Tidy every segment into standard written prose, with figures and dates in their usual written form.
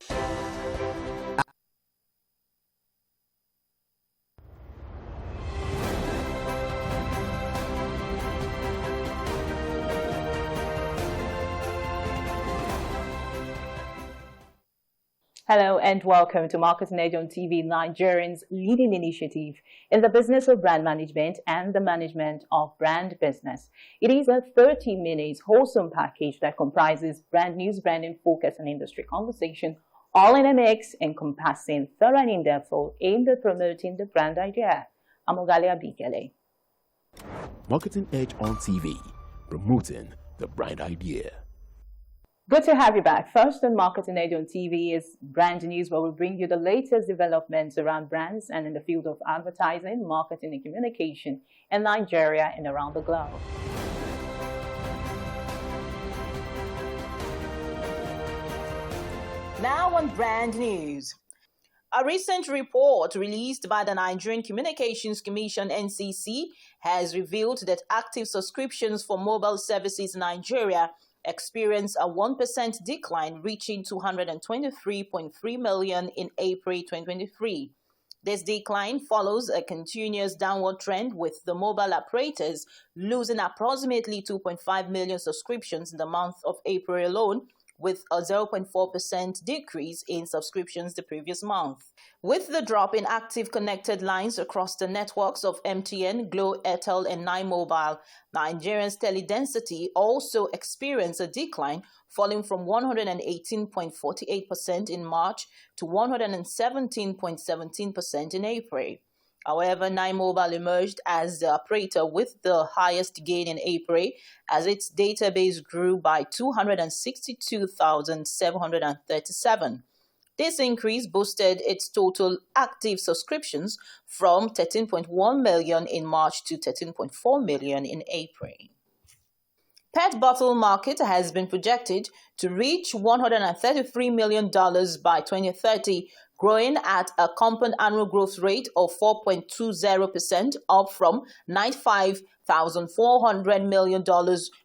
Hello and welcome to Marketing Edge on TV, Nigerians' leading initiative in the business of brand management and the management of brand business. It is a 30-minute wholesome package that comprises brand news, branding, focus, and industry conversation, all in a mix encompassing thorough and in-depth aimed at promoting the brand idea. I'm Ogalia Bikele. Marketing Edge on TV, promoting the brand idea. Good to have you back. First on Marketing Edge on TV is brand news, where we bring you the latest developments around brands and in the field of advertising, marketing, and communication in Nigeria and around the globe. Now on brand news. A recent report released by the Nigerian Communications Commission (NCC) has revealed that active subscriptions for mobile services in Nigeria experienced a 1% decline, reaching 223.3 million in April 2023. This decline follows a continuous downward trend, with the mobile operators losing approximately 2.5 million subscriptions in the month of April alone, with a 0.4% decrease in subscriptions the previous month. With the drop in active connected lines across the networks of MTN, Glo, Airtel, and 9Mobile, Nigeria's teledensity also experienced a decline, falling from 118.48% in March to 117.17% in April. However, 9Mobile emerged as the operator with the highest gain in April, as its database grew by 262,737. This increase boosted its total active subscriptions from 13.1 million in March to 13.4 million in April. Pet bottle market has been projected to reach $133 million by 2030, growing at a compound annual growth rate of 4.20%, up from $95,400 million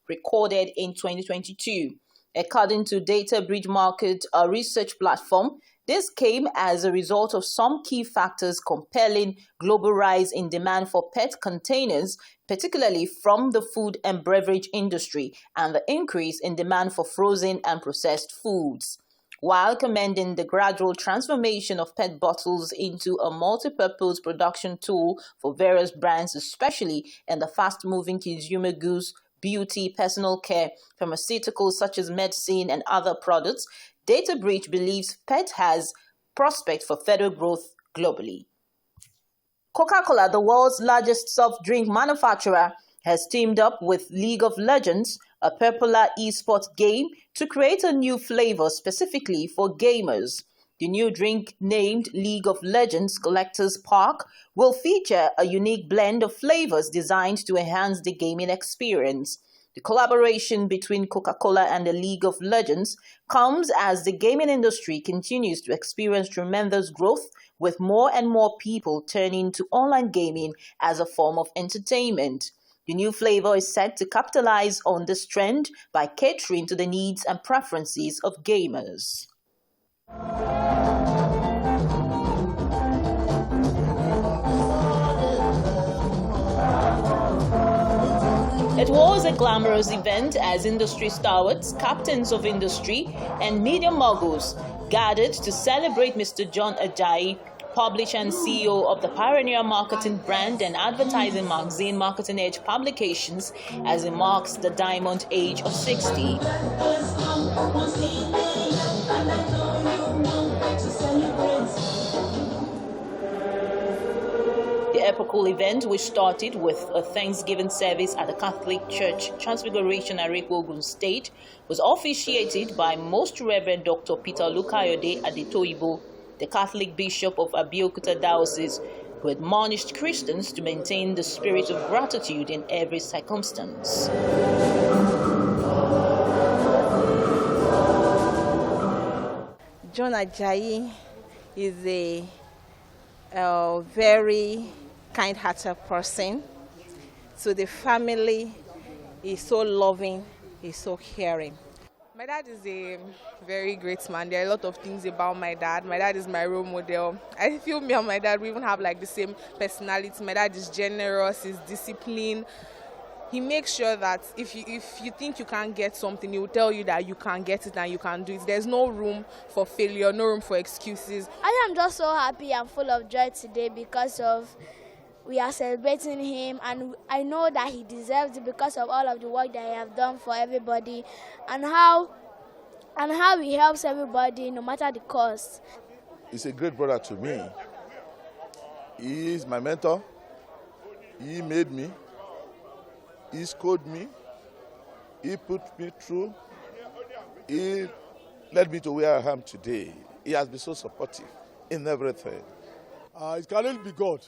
recorded in 2022. According to Data Bridge Market, a research platform, this came as a result of some key factors compelling global rise in demand for PET containers, particularly from the food and beverage industry, and the increase in demand for frozen and processed foods. While commending the gradual transformation of PET bottles into a multi-purpose production tool for various brands, especially in the fast-moving consumer goods, beauty, personal care, pharmaceuticals such as medicine and other products, Data Breach believes PET has prospects for further growth globally. Coca-Cola, the world's largest soft drink manufacturer, has teamed up with League of Legends, a popular esports game, to create a new flavor specifically for gamers. The new drink, named League of Legends Collector's Park, will feature a unique blend of flavors designed to enhance the gaming experience. The collaboration between Coca-Cola and the League of Legends comes as the gaming industry continues to experience tremendous growth, with more and more people turning to online gaming as a form of entertainment. The new flavor is set to capitalize on this trend by catering to the needs and preferences of gamers. It was a glamorous event as industry stalwarts, captains of industry, and media moguls gathered to celebrate Mr. John Ajayi, publisher and CEO of the pioneer marketing brand and advertising magazine Marketing Edge Publications, as he marks the diamond age of 60. The epochal event, which started with a Thanksgiving service at the Catholic Church Transfiguration Areko, Ogun State, was officiated by Most Reverend Dr. Peter Lukayode Adetoyibo, the Catholic Bishop of Abeokuta Diocese, who admonished Christians to maintain the spirit of gratitude in every circumstance. John Ajayi is a very kind-hearted person. So the family is so loving, is so caring. My dad is a very great man. There are a lot of things about my dad. My dad is my role model. I feel me and my dad, we even have like the same personality. My dad is generous, he's disciplined. He makes sure that if you think you can't get something, he will tell you that you can get it and you can do it. There's no room for failure, no room for excuses. I am just so happy and full of joy today because of we are celebrating him, and I know that he deserves it because of all of the work that he has done for everybody and how he helps everybody no matter the cost. He's a great brother to me. He is my mentor. He made me. He schooled me. He put me through. He led me to where I am today. He has been so supportive in everything. It can only be God.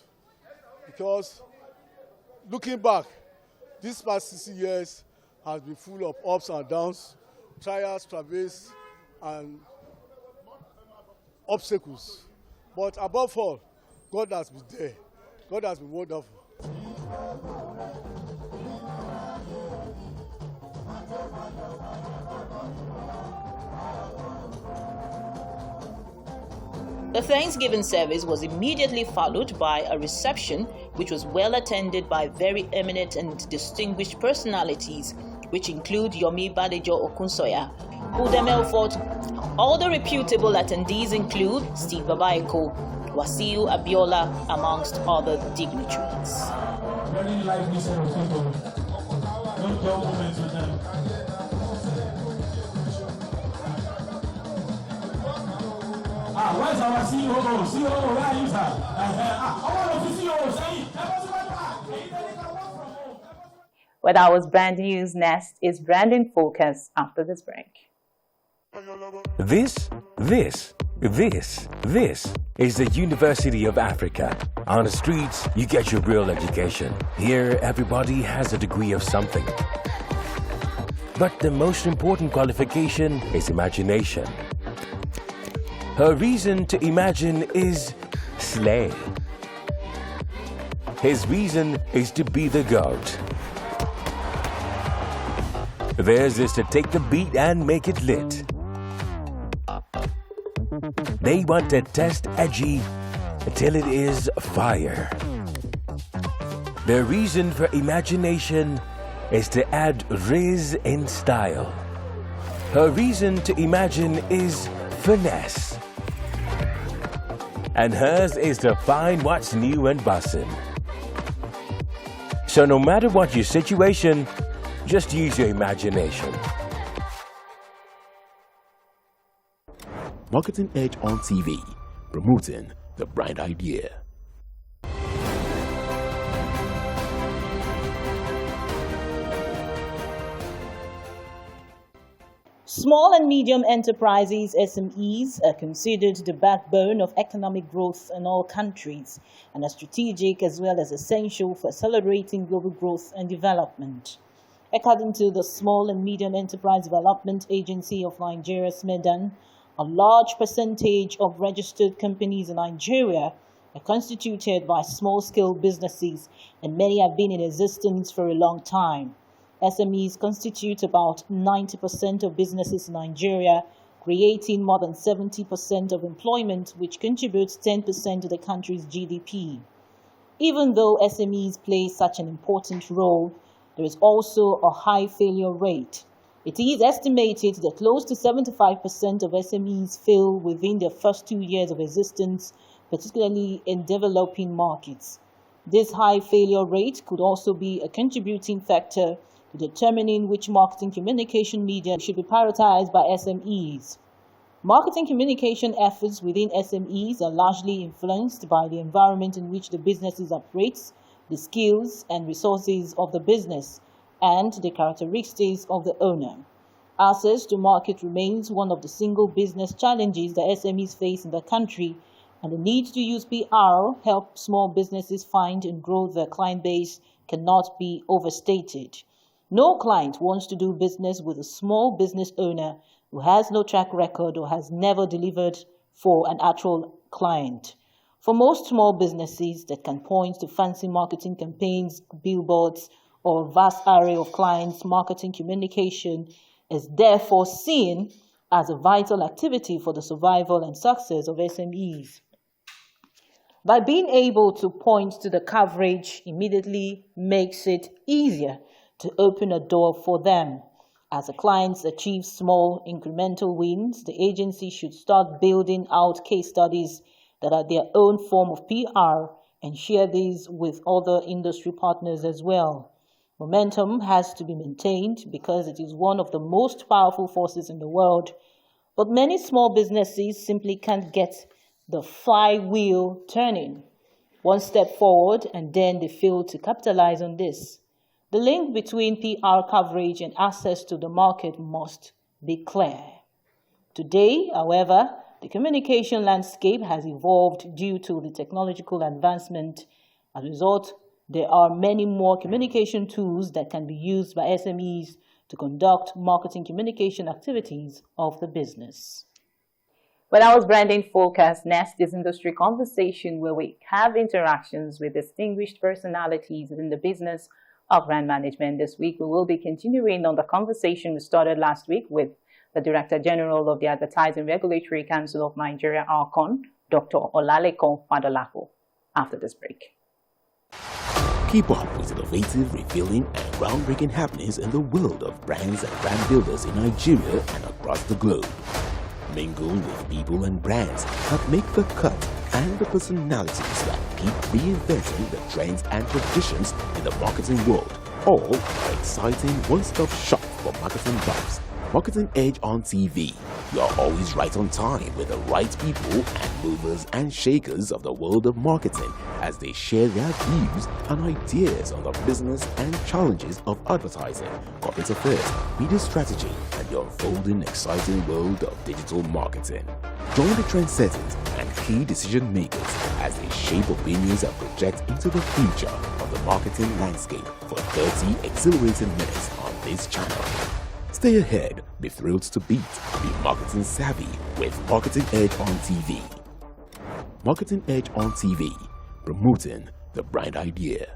Because looking back, these past 60 years has been full of ups and downs, trials, travails, and obstacles. But above all, God has been there. God has been wonderful. The Thanksgiving service was immediately followed by a reception which was well attended by very eminent and distinguished personalities, which include Yomi Badejo Okunsoya, Udeme Fort. All the reputable attendees include Steve Babaeko, Wasiu Abiola, amongst other dignitaries. Very lively set of people. Don't dull moments with them. Where's our CEO? CEO, where are you, sir? I want to see CEO saying, Well, that was brand news. Next is brand in focus after this break. This is the University of Africa. On the streets, you get your real education. Here, everybody has a degree of something. But the most important qualification is imagination. Her reason to imagine is slay. His reason is to be the GOAT. Theirs is to take the beat and make it lit. They want to test Ajayi till it is fire. Their reason for imagination is to add riz in style. Her reason to imagine is finesse. And hers is to find what's new and bussin'. So no matter what your situation, just use your imagination. Marketing Edge on TV, promoting the bright idea. Small and medium enterprises, SMEs, are considered the backbone of economic growth in all countries and are strategic as well as essential for accelerating global growth and development. According to the Small and Medium Enterprise Development Agency of Nigeria, SMEDAN, a large percentage of registered companies in Nigeria are constituted by small-scale businesses, and many have been in existence for a long time. SMEs constitute about 90% of businesses in Nigeria, creating more than 70% of employment, which contributes 10% to the country's GDP. Even though SMEs play such an important role, there is also a high failure rate. It is estimated that close to 75% of SMEs fail within their first 2 years of existence, particularly in developing markets. This high failure rate could also be a contributing factor to determining which marketing communication media should be prioritized by SMEs. Marketing communication efforts within SMEs are largely influenced by the environment in which the businesses operates, the skills and resources of the business, and the characteristics of the owner. Access to market remains one of the single business challenges that SMEs face in the country, and the need to use PR help small businesses find and grow their client base cannot be overstated. No client wants to do business with a small business owner who has no track record or has never delivered for an actual client. For most small businesses that can point to fancy marketing campaigns, billboards, or a vast array of clients' marketing communication is therefore seen as a vital activity for the survival and success of SMEs. By being able to point to the coverage immediately makes it easier to open a door for them. As the clients achieve small incremental wins, the agency should start building out case studies that are their own form of PR and share these with other industry partners as well. Momentum has to be maintained because it is one of the most powerful forces in the world, but many small businesses simply can't get the flywheel turning. One step forward and then they fail to capitalize on this. The link between PR coverage and access to the market must be clear. Today, however, the communication landscape has evolved due to the technological advancement. As a result, there are many more communication tools that can be used by SMEs to conduct marketing communication activities of the business. Well, that was Branding Focus. Next is Industry Conversation, where we have interactions with distinguished personalities in the business of brand management. This week, we will be continuing on the conversation we started last week with the Director General of the Advertising Regulatory Council of Nigeria, ARCON, Dr. OLALEKAN FADOLAPO, after this break. Keep up with innovative, revealing, and groundbreaking happenings in the world of brands and brand builders in Nigeria and across the globe. Mingle with people and brands that make the cut and the personalities that keep reinventing the trends and traditions in the marketing world. All are exciting one-stop shop for marketing vibes. Marketing Edge on TV. You are always right on time with the right people and movers and shakers of the world of marketing as they share their views and ideas on the business and challenges of advertising, corporate affairs, media strategy, and the unfolding exciting world of digital marketing. Join the trendsetters and key decision makers as they shape opinions and project into the future of the marketing landscape for 30 exhilarating minutes on this channel. Stay ahead, be thrilled to beat, be marketing savvy with Marketing Edge on TV. Marketing Edge on TV, promoting the brand idea.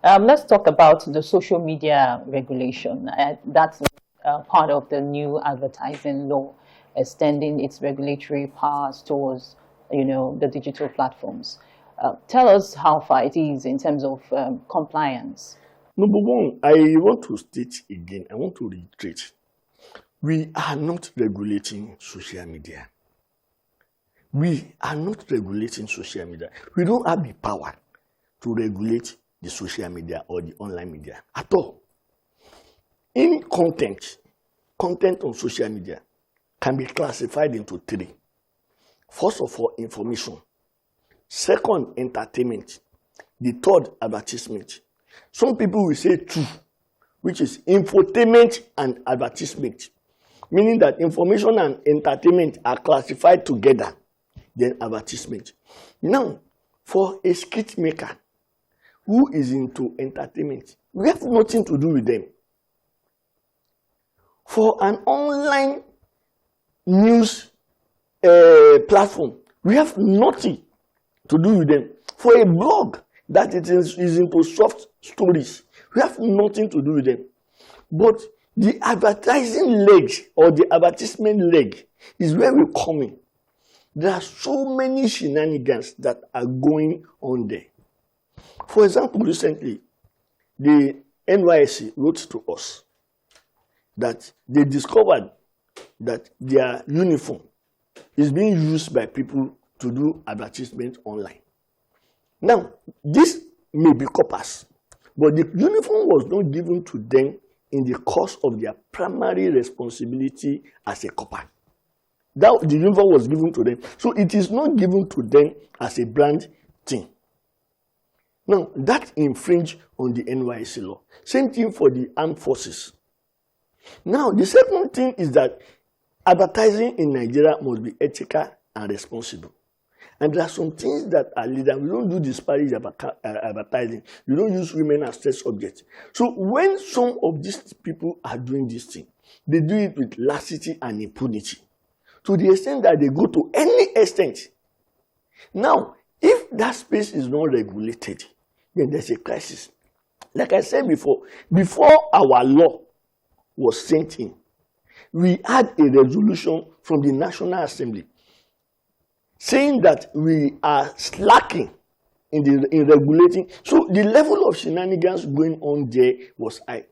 Let's talk about the social media regulation. That's part of the new advertising law, extending its regulatory powers towards, the digital platforms. Tell us how far it is in terms of compliance. Number one, I want to state again, I want to reiterate, we are not regulating social media. We are not regulating social media. We don't have the power to regulate the social media or the online media at all. In content on social media can be classified into three. First of all, information. Second, entertainment. The third, advertisement. Some people will say two, which is infotainment and advertisement, meaning that information and entertainment are classified together, then advertisement. Now, for a skit maker who is into entertainment, we have nothing to do with them. For an online news platform, we have nothing to do with them. For a blog that is into soft stories, we have nothing to do with them. But the advertising leg or the advertisement leg is where we come in. There are so many shenanigans that are going on there. For example, recently, the NYSC wrote to us that they discovered that their uniform is being used by people to do advertisement online. Now, this may be coppers, but the uniform was not given to them in the course of their primary responsibility as a copper. That the uniform was given to them, so it is not given to them as a brand thing. Now, that infringes on the NYSC law. Same thing for the armed forces. Now, the second thing is that advertising in Nigeria must be ethical and responsible. And there are some things that are legal. We don't do disparage advertising. We don't use women as test objects. So when some of these people are doing this thing, they do it with laxity and impunity, to the extent that they go to any extent. Now, if that space is not regulated, then there's a crisis. Like I said before our law was sent in, we had a resolution from the National Assembly saying that we are slacking in regulating. So the level of shenanigans going on there was high.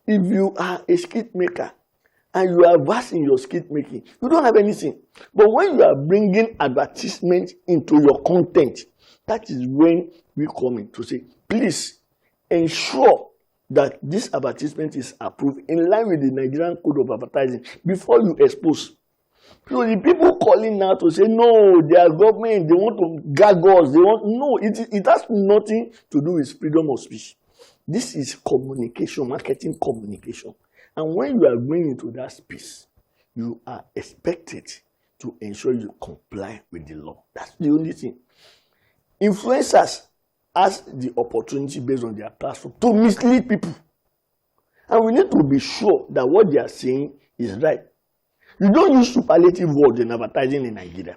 If you are a skit maker and you are vast in your skit making, you don't have anything. But when you are bringing advertisement into your content, that is when we come in to say, please ensure that this advertisement is approved in line with the Nigerian Code of Advertising before you expose. So the people calling now to say, no, their government, they want to gag us, no, it has nothing to do with freedom of speech. This is communication, marketing communication. And when you are going into that space, you are expected to ensure you comply with the law. That's the only thing. Influencers has the opportunity based on their platform to mislead people. And we need to be sure that what they are saying is right. You don't use superlative words in advertising in Nigeria.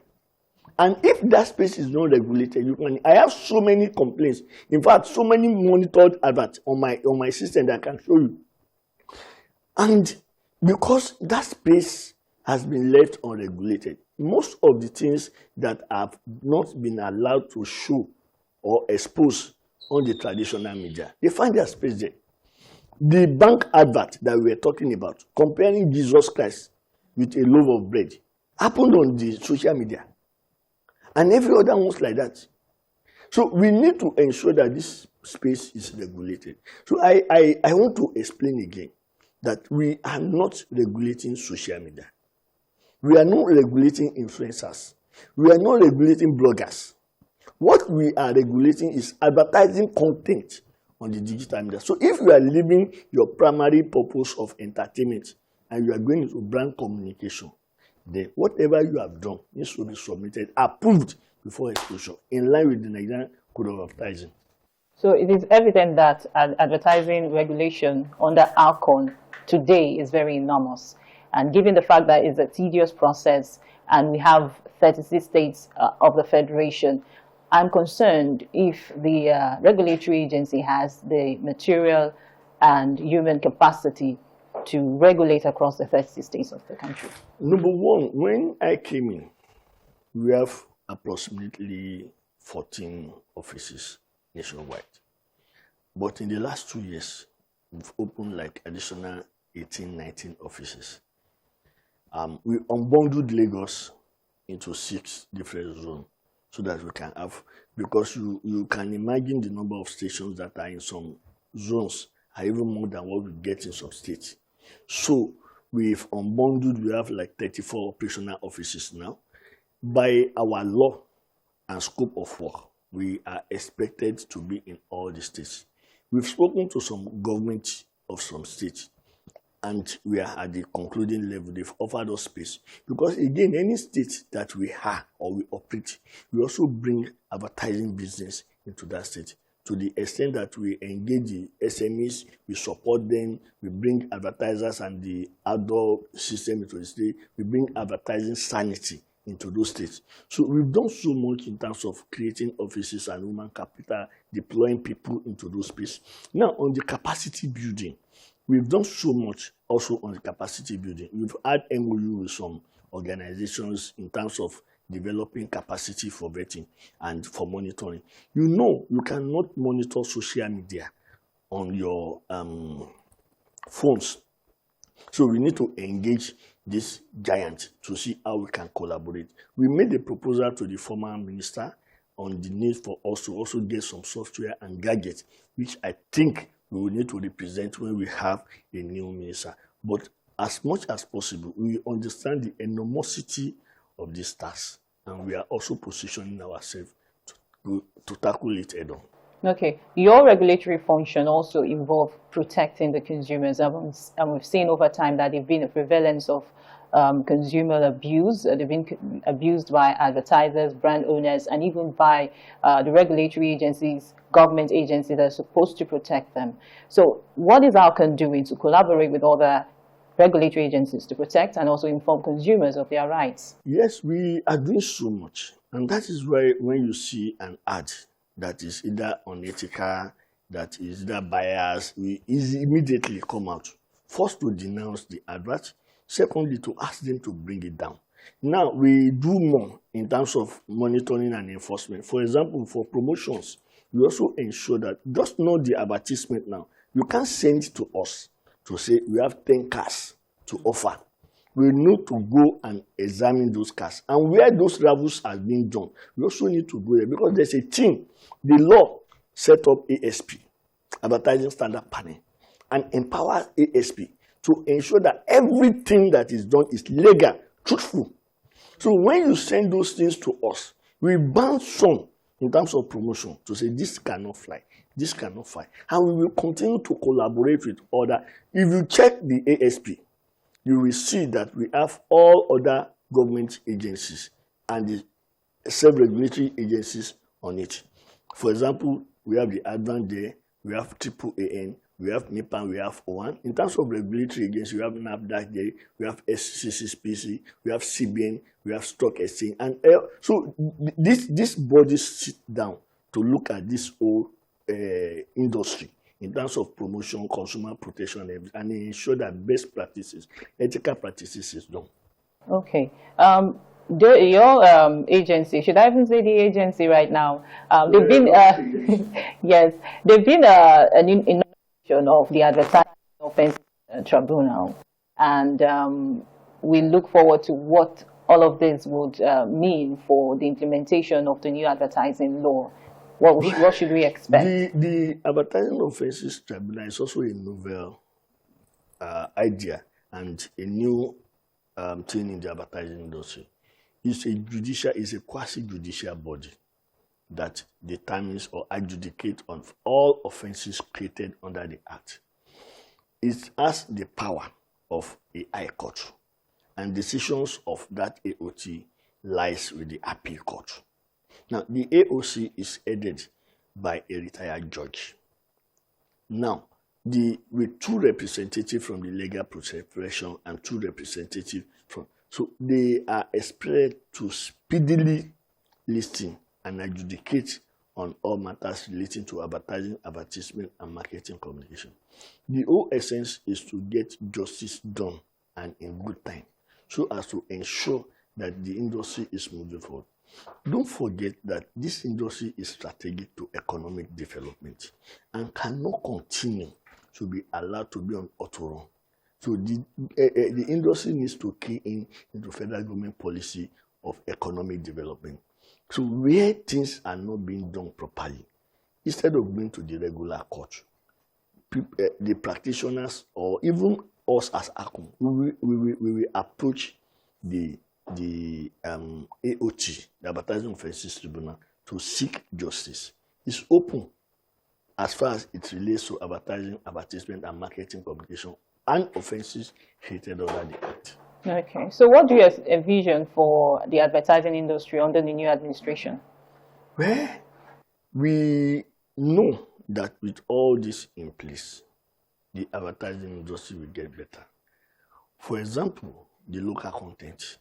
And if that space is not regulated, I have so many complaints. In fact, so many monitored adverts on my system that I can show you. And because that space has been left unregulated, most of the things that have not been allowed to show or expose on the traditional media, they find their space there. The bank advert that we were talking about, comparing Jesus Christ with a loaf of bread, happened on the social media. And every other one's like that. So we need to ensure that this space is regulated. So I want to explain again that we are not regulating social media. We are not regulating influencers. We are not regulating bloggers. What we are regulating is advertising content on the digital media. So if you are leaving your primary purpose of entertainment and you are going into brand communication, then whatever you have done needs to be submitted, approved before exposure, in line with the Nigerian Code of Advertising. So it is evident that advertising regulation under ARCON today is very enormous. And given the fact that it's a tedious process and we have 36 states of the Federation, I'm concerned if the regulatory agency has the material and human capacity to regulate across the 30 states of the country. Number one, when I came in, we have approximately 14 offices nationwide. But in the last 2 years, we've opened like additional 18, 19 offices. We unbundled Lagos into 6 different zones so that we can have, because you can imagine the number of stations that are in some zones are even more than what we get in some states. So we've unbundled, we have like 34 operational offices now. By our law and scope of work, we are expected to be in all the states. We've spoken to some government of some states, and we are at the concluding level. They've offered us space. Because again, any state that we have or we operate, we also bring advertising business into that state. To the extent that we engage the SMEs, we support them, we bring advertisers and the outdoor system into the state, we bring advertising sanity into those states. So we've done so much in terms of creating offices and human capital, deploying people into those spaces. Now, on the capacity building, we've done so much also on the capacity building. We've had MOU with some organizations in terms of developing capacity for vetting and for monitoring. You know, you cannot monitor social media on your phones. So we need to engage this giant to see how we can collaborate. We made a proposal to the former minister on the need for us to also get some software and gadgets, which I think we will need to represent when we have a new minister. But as much as possible, we understand the enormosity of this task, and we are also positioning ourselves to tackle it head on. Okay, your regulatory function also involves protecting the consumers, and we've seen over time that there's been a prevalence of consumer abuse. They've been abused by advertisers, brand owners, and even by the regulatory agencies, government agencies that are supposed to protect them. So what is ARCON doing to collaborate with other regulatory agencies to protect and also inform consumers of their rights? Yes, we are doing so much. And that is why when you see an ad that is either unethical, that is either biased, we immediately come out. First, to denounce the advert. Secondly, to ask them to bring it down. Now, we do more in terms of monitoring and enforcement. For example, for promotions, we also ensure that just not the advertisement now. You can't send it to us to say we have 10 cars to offer. We need to go and examine those cars. And where those travels are being done, we also need to go there because there's a team. The law set up ASP, Advertising Standard Panel, and empower ASP to ensure that everything that is done is legal, truthful. So when you send those things to us, we ban some in terms of promotion to say this cannot fly, this cannot fly. And we will continue to collaborate with other. If you check the ASP, you will see that we have all other government agencies and the self-regulatory agencies on it. For example, we have the Advan there, we have AAAN, we have NIPAN, we have OAN. In terms of regulatory agencies, we have NAFDAC there, we have SCCPC, we have CBN, we have Stock Exchange. And so these bodies sit down to look at this whole industry in terms of promotion, consumer protection, and ensure that best practices, ethical practices is done. Okay. Your agency, should I even say the agency right now? They've been, yes, they've been an innovation of the Advertising Offences Tribunal, and we look forward to what all of this would mean for the implementation of the new advertising law. What should we expect? The Advertising Offences Tribunal is also a novel idea and a new thing in the advertising industry. It's a quasi-judicial body that determines or adjudicates on all offenses created under the Act. It has the power of a high court, and decisions of that AOT lies with the appeal court. Now, the AOC is headed by a retired judge. Now, with 2 representatives from the legal profession and 2 representatives from, so they are expected to speedily listen and adjudicate on all matters relating to advertising, advertisement, and marketing communication. The whole essence is to get justice done and in good time, so as to ensure that the industry is moving forward. Don't forget that this industry is strategic to economic development and cannot continue to be allowed to be on auto run. So the industry needs to key into federal government policy of economic development. So where things are not being done properly, instead of going to the regular court, the practitioners or even us as ARCON, we will approach the AOT, the Advertising Offences Tribunal, to seek justice. It's open as far as it relates to advertising, advertisement, and marketing communication and offenses created under the Act. Okay, so what do you envision for the advertising industry under the new administration? Well, we know that with all this in place, the advertising industry will get better. For example, the local content.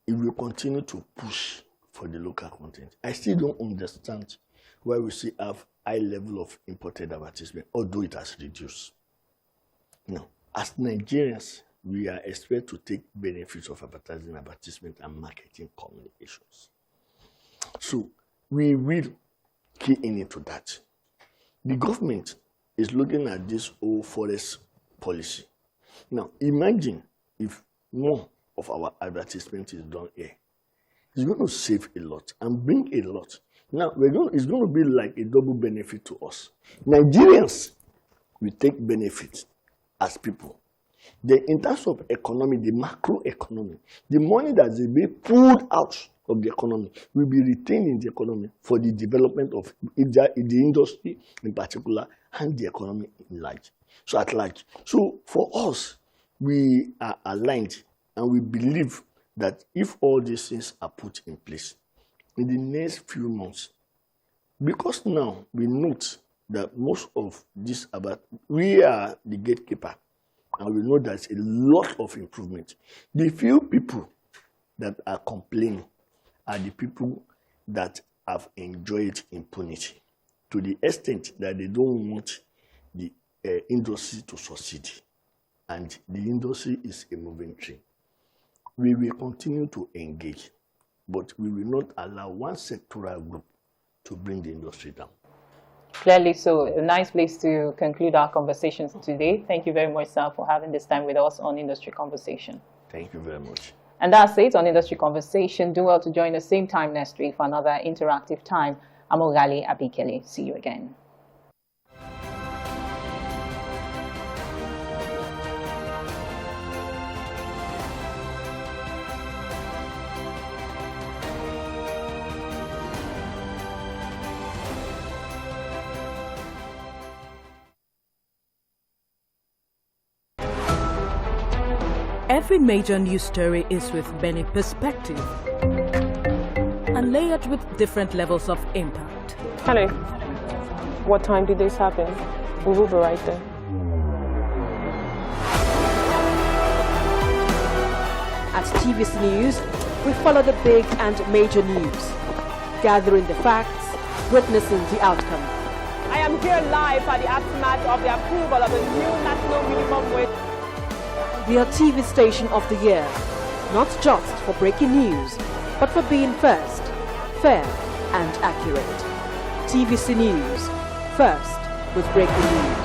If we continue to push for the local content, I still don't understand why we still have high level of imported advertisement, although it has reduced. Now, as Nigerians, we are expected to take benefits of advertising, advertisement, and marketing communications. So we will key into that. The government is looking at this whole forest policy. Now, imagine if more of our advertisement is done here. It's going to save a lot and bring a lot. Now, it's going to be like a double benefit to us. Nigerians will take benefit as people. Then in terms of economy, the macro economy, the money that will be pulled out of the economy will be retained in the economy for the development of the industry in particular and the economy at large. So for us, we are aligned and we believe that if all these things are put in place in the next few months, because now we note that most of this we are the gatekeeper, and we know there's a lot of improvement. The few people that are complaining are the people that have enjoyed impunity to the extent that they don't want the industry to succeed. And the industry is a moving train. We will continue to engage, but we will not allow one sectoral group to bring the industry down. Clearly so. A nice place to conclude our conversations today. Thank you very much, sir, for having this time with us on Industry Conversation. Thank you very much. And that's it on Industry Conversation. Do well to join the same time next week for another interactive time. I'm Ogali Abikele. See you again. Every major news story is with many perspectives and layered with different levels of impact. Hello. What time did this happen? We will be right there. At TVC News, we follow the big and major news, gathering the facts, witnessing the outcome. I am here live at the aftermath of the approval of the new national minimum wage. We are TV station of the year, not just for breaking news, but for being first, fair and accurate. TVC News, first with breaking news.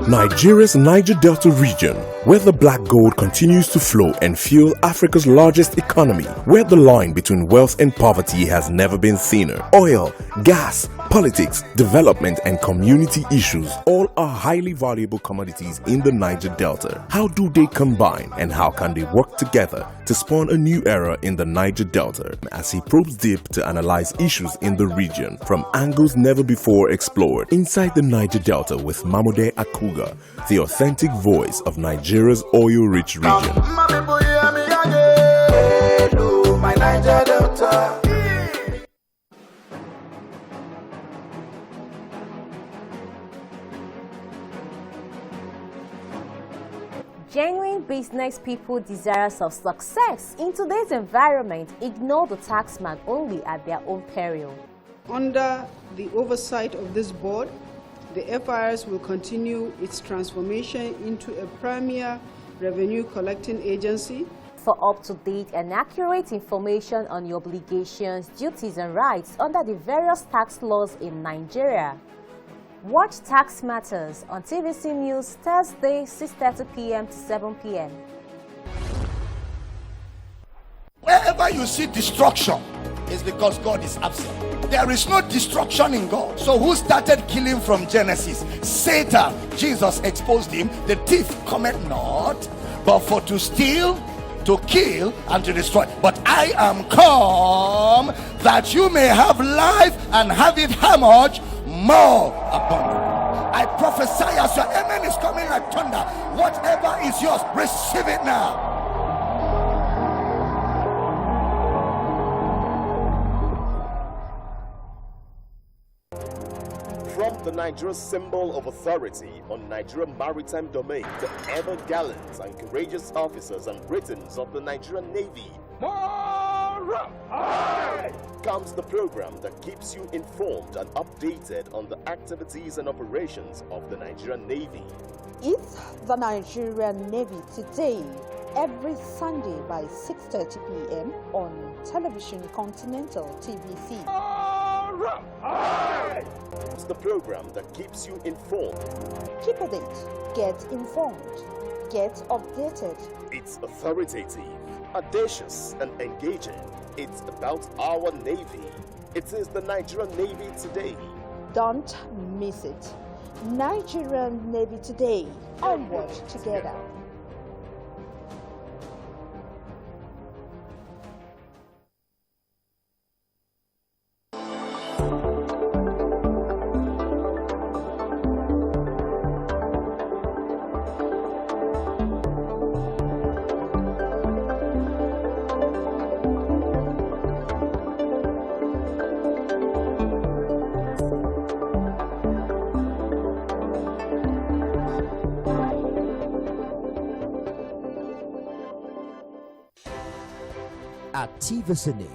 Nigeria's Niger Delta region, where the black gold continues to flow and fuel Africa's largest economy, where the line between wealth and poverty has never been thinner. Oil, gas, politics, development and community issues all are highly valuable commodities in the Niger Delta. How do they combine and how can they work together to spawn a new era in the Niger Delta? As he probes deep to analyze issues in the region from angles never before explored. Inside the Niger Delta with Mamode Akuga, the authentic voice of Nigeria's oil-rich region. My Niger Delta. Genuine business people desirous of success in today's environment ignore the taxman only at their own peril. Under the oversight of this board, the FIRS will continue its transformation into a premier revenue collecting agency. For up-to-date and accurate information on your obligations, duties and rights under the various tax laws in Nigeria, watch Tax Matters on TVC News Thursday 6:30 p.m. to 7 p.m. Wherever you see destruction, it's because God is absent. There is no destruction in God. So who started killing from Genesis? Satan. Jesus exposed him. The thief cometh not, but for to steal, to kill, and to destroy. But I am come that you may have life and have it how much? More abundant. I prophesy as your amen is coming like thunder. Whatever is yours, receive it now. From the Nigeria symbol of authority on Nigerian maritime domain to ever gallant and courageous officers and Britons of the Nigerian Navy, comes the program that keeps you informed and updated on the activities and operations of the Nigerian Navy. It's the Nigerian Navy Today, every Sunday by 6:30 p.m. on Television Continental TVC. It's the program that keeps you informed. Keep a date, get informed, get updated. It's authoritative, audacious and engaging. It's about our Navy. It is the Nigerian Navy Today. Don't miss it. Nigerian Navy Today. Onward together. at TVC News.